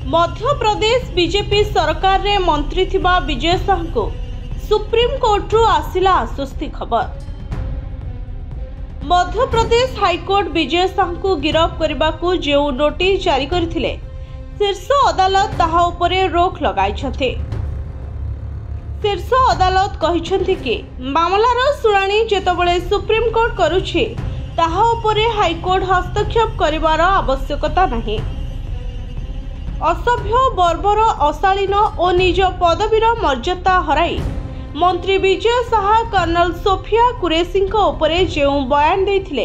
Madhya Pradesh BJP सरकार रे मंत्री थिबा विजय शाह को सुप्रीम कोर्ट रु आसिला आश्वस्ति खबर। मध्य प्रदेश हाईकोर्ट विजय शाह को गिरफ्त करने को जो नोटिस जारी करथिले शीर्ष अदालत ताहा उपरे रोक लगाइछथे। शीर्ष अदालत कहिछन्ति कि मामलार शुणाणी जेतबेले सुप्रीम कोर्ट करूछि ताहा उपरे हाईकोर्ट हस्तक्षेप करिवार आवश्यकता नाही। असभ्य बर्बर अशालीन और निज पदवीर मर्यादा हराई मंत्री विजय शाह कर्नल सोफिया कुरेशी उपरे जो बयान देथिले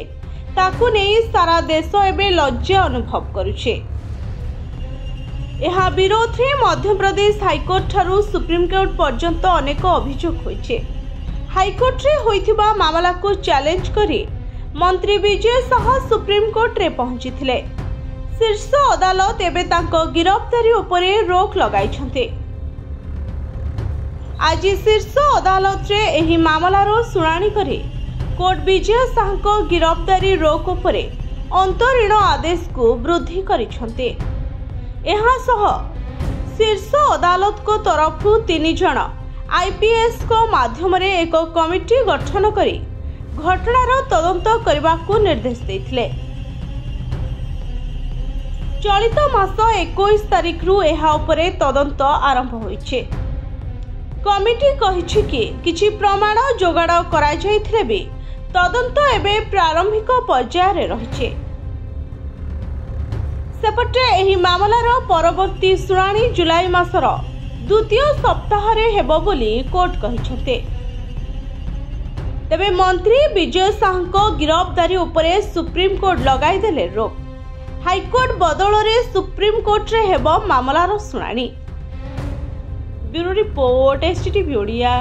ताकू नहीं सारा देश एबे लज्जा अनुभव करुछे। यह विरोध में मध्य प्रदेश हाईकोर्ट ठारू सुप्रीम कोर्ट पर्यंत अनेक अभियोग होइछे। हाईकोर्ट रे होइथिबा मामला को चैलेंज करी मंत्री विजय शाह सुप्रीम कोर्ट रे पहुंचीथिले। शीर्ष अदालत एबे तांको गिरफ्तारी उपरे रोक लगाइछन्ते। आज शीर्ष अदालत रे एही मामलार शुणाणी करे कोर्ट विजय शाह को गिरफ्तारी रोक उपरे अंतरीण आदेश को वृद्धि करिछन्ते। एहा सह शीर्ष अदालत को तरफ 3 जन आईपीएस को माध्यम रे एक कमिटी गठन करी घटनार तदंत करबा को निर्देश देथिले। चलित मास 21 तारिख रु एहा उपरे तदंत आरंभ होइछे। कमिटी कहिछि कि किछि प्रमाण जोगाड़ करा जायथिले भी तदंत एबे प्रारंभिक पर्याय रे रहिछे। सेपटे एही मामलार परवर्ती शुणाणी जुलाई मासर द्वितीय सप्ताह रे हेबो बोली कोर्ट कहिछते। तेबे मंत्री विजय शाह को गिरफ्तारी उपरे सुप्रीम कोर्ट लगाई देले रोक। हाईकोर्ट बदल रे सुप्रीम कोर्ट रे हेबो मामलार शुणाणी। Bureau report STTV Odia.